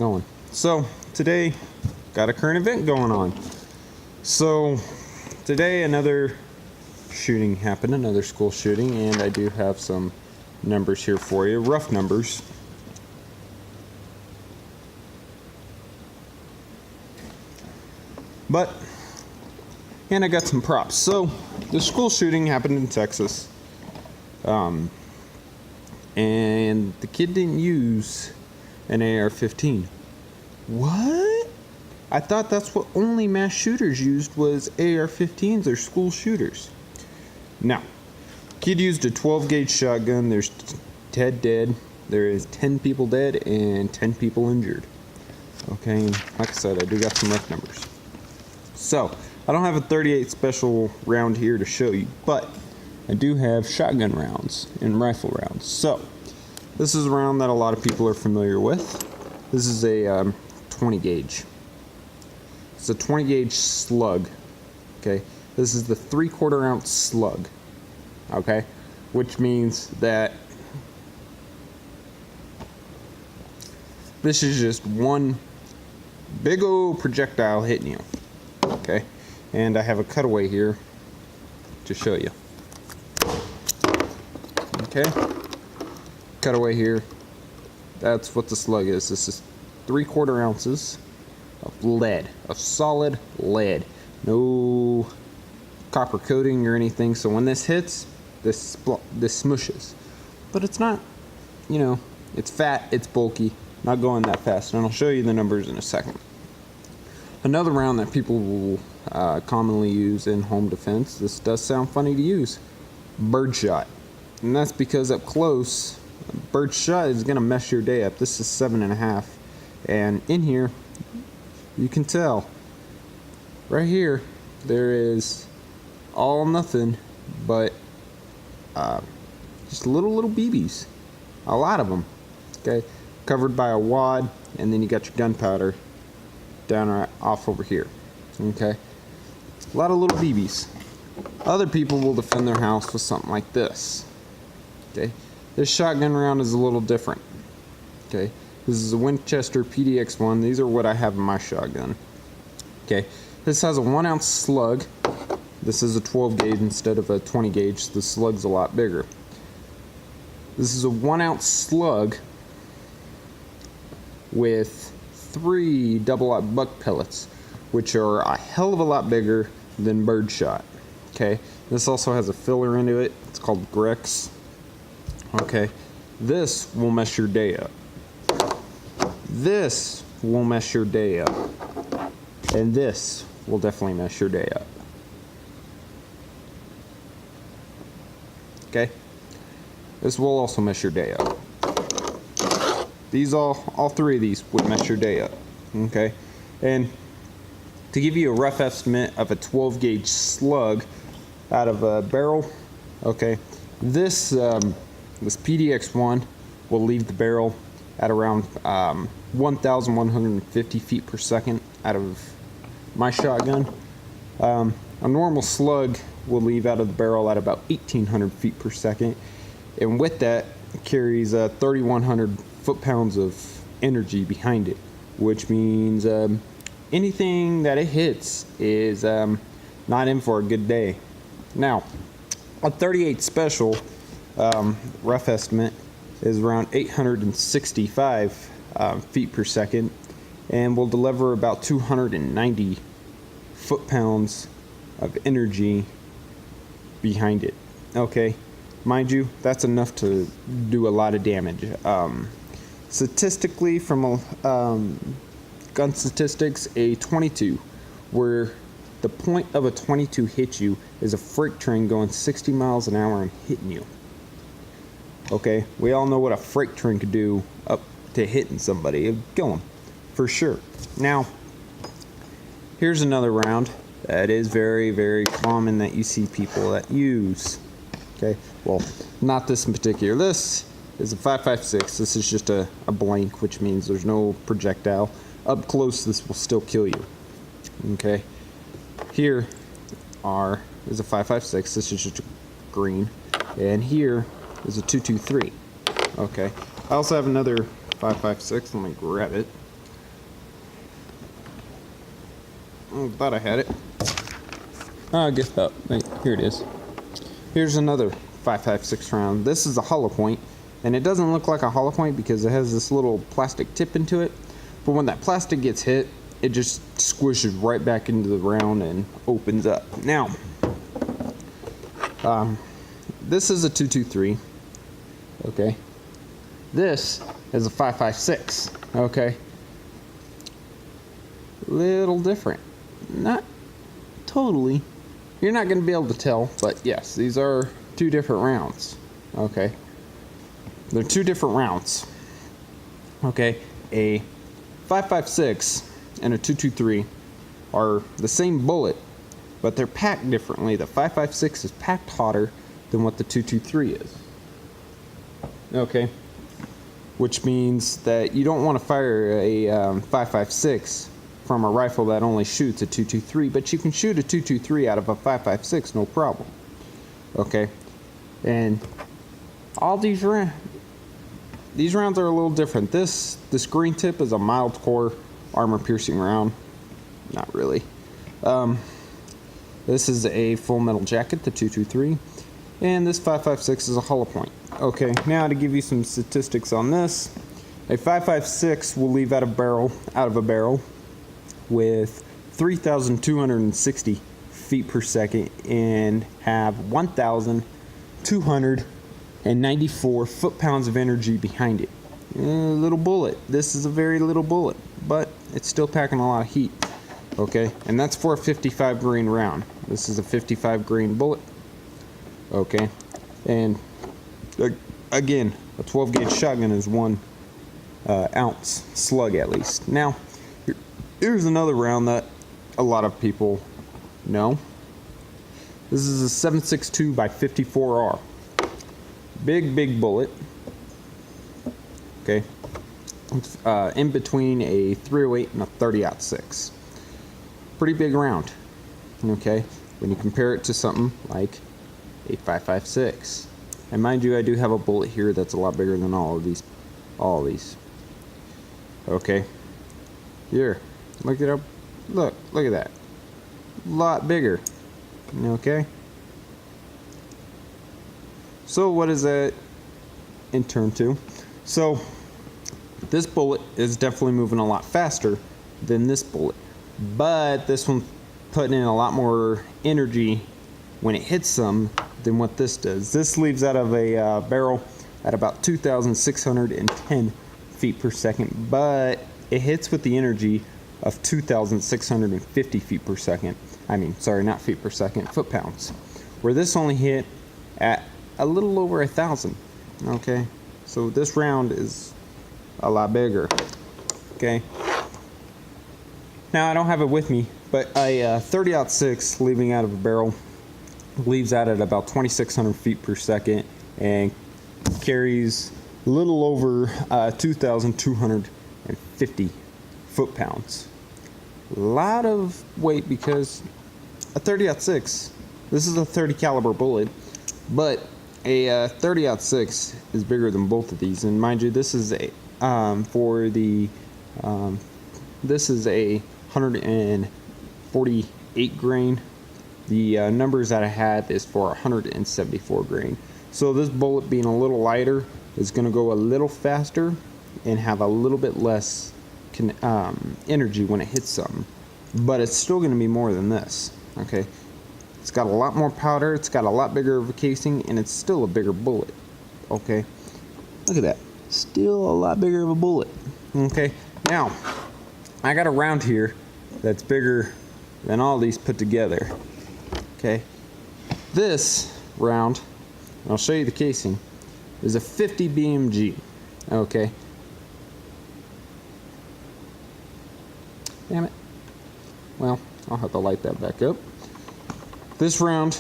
going. So today, got a current event going on. So today another shooting happened, another school shooting, and I do have some numbers here for you, rough numbers. And I got some props. So the school shooting happened in Texas. And the kid didn't use an AR-15. What? I thought that's what only mass shooters used, was AR-15s or school shooters. Now, kid used a 12 gauge shotgun. There's 10 dead. There is 10 people dead and 10 people injured. Okay, and like I said, I do got some rough numbers. So, I don't have a 38 special round here to show you, but I do have shotgun rounds and rifle rounds. So, this is a round that a lot of people are familiar with. This is a 20 gauge. It's a 20 gauge slug. Okay, this is the 3/4 ounce slug. Okay, which means that this is just one big old projectile hitting you. Okay, and I have a cutaway here to show you. Okay, cutaway here. That's what the slug is. This is 3/4 ounces of lead, of solid lead. No copper coating or anything. So when this hits, this smushes. But it's not, you know, it's fat, it's bulky, not going that fast. And I'll show you the numbers in a second. Another round that people will commonly use in home defense, this does sound funny to use, birdshot. And that's because up close, birdshot is going to mess your day up. This is 7.5. And in here, you can tell, right here, there is all nothing but just little BBs. A lot of them. Okay, covered by a wad, and then you got your gunpowder down right off over here. Okay, a lot of little BBs. Other people will defend their house with something like this. Okay, this shotgun round is a little different. Okay, this is a Winchester PDX-1. These are what I have in my shotgun. Okay, this has a 1 ounce slug. This is a 12 gauge instead of a 20 gauge. The slug's a lot bigger. This is a 1 ounce slug with 3 double-aught buck pellets, which are a hell of a lot bigger than birdshot. Okay, this also has a filler into it. It's called Grex. Okay, this will mess your day up. This will mess your day up. And this will definitely mess your day up. Okay, this will also mess your day up. These all three of these would mess your day up. Okay, and to give you a rough estimate of a 12 gauge slug out of a barrel, okay, this PDX-1 will leave the barrel at around 1,150 feet per second out of my shotgun. A normal slug will leave out of the barrel at about 1,800 feet per second, and with that it carries 3,100 foot-pounds of energy behind it, which means anything that it hits is not in for a good day. Now, a 38 special, rough estimate, is around 865 feet per second, and will deliver about 290 foot-pounds of energy behind it. Okay, mind you, that's enough to do a lot of damage. Statistically, from gun statistics, a 22, where the point of a 22 hits you, is a freight train going 60 miles an hour and hitting you. Okay, we all know what a freight train could do up to hitting somebody. It'd kill them, for sure. Now, here's another round that is very, very common that you see people that use. Okay, well, not this in particular. This is a 5.56. This is just a blank, which means there's no projectile. Up close, this will still kill you. Okay, here is a 5.56. This is just a green, and here is a 223. Okay, I also have another 5.56. Let me grab it. thought I had it. I guess, oh, wait, here it is. Here's another 5.56 round. This is a hollow point, and it doesn't look like a hollow point because it has this little plastic tip into it. But when that plastic gets hit, it just squishes right back into the round and opens up. Now, this is a 223. Okay. This is a 5.56. Okay. Little different. Not totally. You're not going to be able to tell, but yes, these are two different rounds. Okay. They're two different rounds. Okay. A 5.56 and a 223 are the same bullet, but they're packed differently. The 5.56 is packed hotter than what the 223 is. Okay. Which means that you don't want to fire a 5.56 from a rifle that only shoots a 223, but you can shoot a 223 out of a 5.56, no problem. Okay. And all these rounds are a little different. This green tip is a mild core armor piercing round. Not really. This is a full metal jacket, the 223, and this 5.56 is a hollow point. Okay, now to give you some statistics on this, a 5.56 will leave out of a barrel with 3,260 feet per second and have 1,294 foot-pounds of energy behind it. Little bullet. This is a very little bullet, but it's still packing a lot of heat. Okay, and that's for a 55 grain round. This is a 55 grain bullet. Okay, and again, a 12 gauge shotgun is 1 ounce slug at least. Now, here's another round that a lot of people know. This is a 7.62 by 54R. Big bullet. Okay, it's in between a 308 and a 30-06. Pretty big round. Okay, when you compare it to something like a 5.56. And mind you, I do have a bullet here that's a lot bigger than all of these. Okay, here, look it up. Look at that. A lot bigger. Okay. So what is that in turn to? So this bullet is definitely moving a lot faster than this bullet, but this one's putting in a lot more energy when it hits them than what this does. This leaves out of a barrel at about 2,610 feet per second, but it hits with the energy of 2,650 feet per second. I mean, sorry, not feet per second, foot-pounds. Where this only hit at a little over 1,000. Okay, so this round is a lot bigger. Okay. Now I don't have it with me, but a 30-06 leaving out of a barrel leaves out at about 2,600 feet per second and carries a little over 2,250 foot-pounds. A lot of weight because a 30-06, this is a 30 caliber bullet, but a 30-06 is bigger than both of these. And mind you, this is a this is a 148 grain. The numbers that I had is for 174 grain. So this bullet being a little lighter is going to go a little faster and have a little bit less energy when it hits something. But it's still going to be more than this. Okay, it's got a lot more powder, it's got a lot bigger of a casing, and it's still a bigger bullet. Okay, look at that, still a lot bigger of a bullet. Okay, now I got a round here that's bigger than all these put together. Okay, this round, I'll show you the casing, is a 50 BMG. Okay, damn it. Well, I'll have to light that back up. This round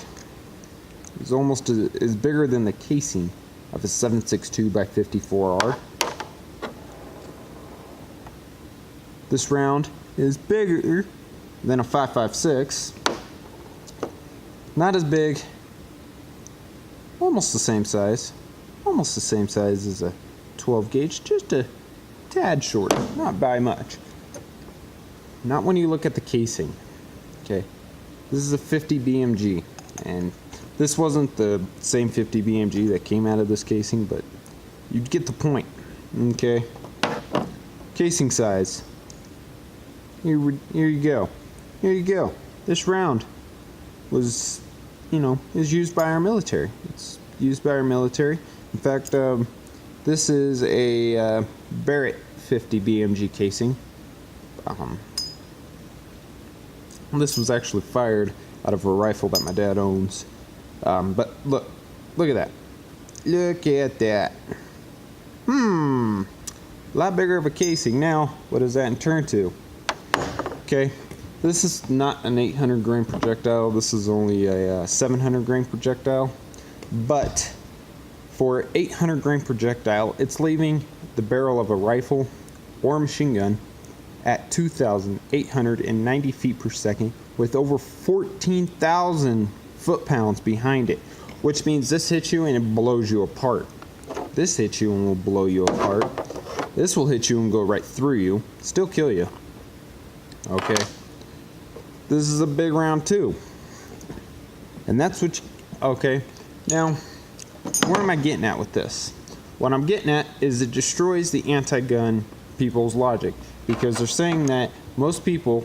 is almost is bigger than the casing of a 7.62 by 54R. This round is bigger than a 5.56. Not as big, almost the same size. Almost the same size as a 12 gauge, just a tad shorter, not by much. Not when you look at the casing. Okay, this is a 50 BMG, and this wasn't the same 50 BMG that came out of this casing, but you get the point. Okay, casing size. Here you go. Here you go. This round was, is used by our military. It's used by our military. In fact, this is a Barrett 50 BMG casing. This was actually fired out of a rifle that my dad owns. But look at that. Look at that. A lot bigger of a casing. Now, what does that turn to? Okay, this is not an 800 grain projectile. This is only a 700 grain projectile. But for 800 grain projectile, it's leaving the barrel of a rifle or a machine gun at 2,890 feet per second with over 14,000 foot-pounds behind it, which means this hits you and it blows you apart. This hits you and will blow you apart. This will hit you and go right through you, still kill you. Okay, this is a big round too, and that's what okay, now where am I getting at with this? What I'm getting at is it destroys the anti-gun people's logic, because they're saying that most people,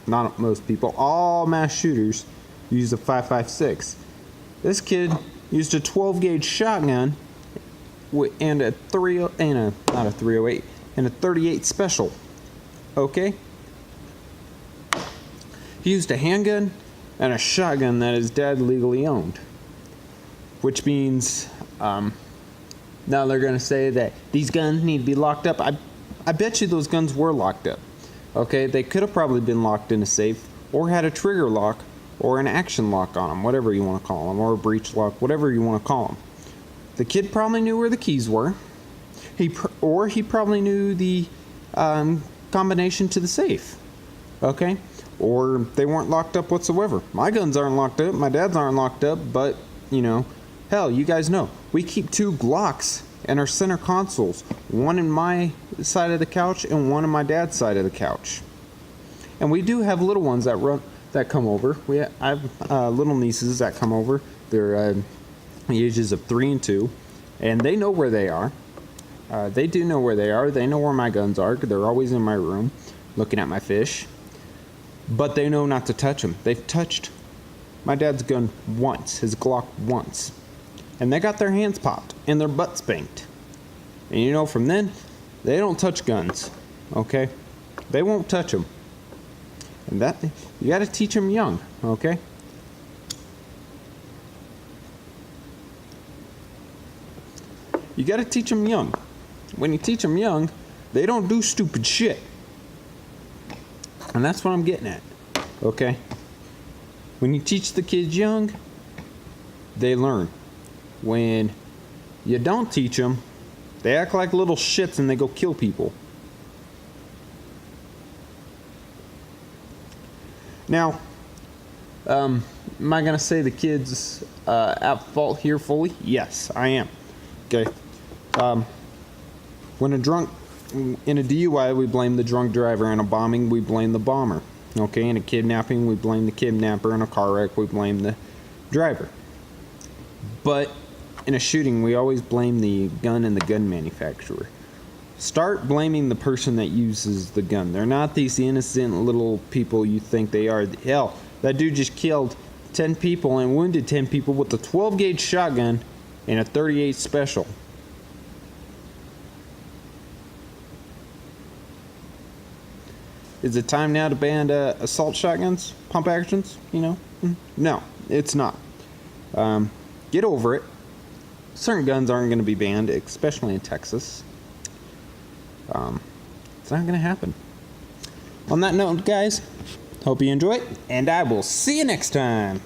not most people, all mass shooters use a 5.56. This kid used a 12 gauge shotgun and a 308 and a 38 special. Okay, he used a handgun and a shotgun that his dad legally owned, which means now they're going to say that these guns need to be locked up. I bet you those guns were locked up. Okay, they could have probably been locked in a safe or had a trigger lock or an action lock on them, whatever you want to call them, or a breech lock, whatever you want to call them. The kid probably knew where the keys were. He probably knew the combination to the safe. Okay, or they weren't locked up whatsoever. My guns aren't locked up. My dad's aren't locked up. But hell, you guys know we keep 2 Glocks in our center consoles, one in my side of the couch and one in my dad's side of the couch. And we do have little ones that come over. I have little nieces that come over. They're the ages of 3 and 2, and they know where they are. They do know where they are. They know where my guns are. They're always in my room looking at my fish. But they know not to touch them. They've touched my dad's gun once, his Glock once. And they got their hands popped and their butt spanked. And from then, they don't touch guns. Okay? They won't touch them. And that, you got to teach them young. Okay? You got to teach them young. When you teach them young, they don't do stupid shit. And that's what I'm getting at. Okay? When you teach the kids young, they learn. When you don't teach them, they act like little shits and they go kill people. Now, am I going to say the kids at fault here fully? Yes, I am. Okay? When in a DUI, we blame the drunk driver. In a bombing, we blame the bomber. Okay, in a kidnapping, we blame the kidnapper. In a car wreck, we blame the driver. But in a shooting, we always blame the gun and the gun manufacturer. Start blaming the person that uses the gun. They're not these innocent little people you think they are. Hell, that dude just killed 10 people and wounded 10 people with a 12 gauge shotgun and a 38 special. Is it time now to ban assault shotguns, pump actions? No, it's not. Get over it. Certain guns aren't going to be banned, especially in Texas. It's not going to happen. On that note, guys, hope you enjoy it, and I will see you next time.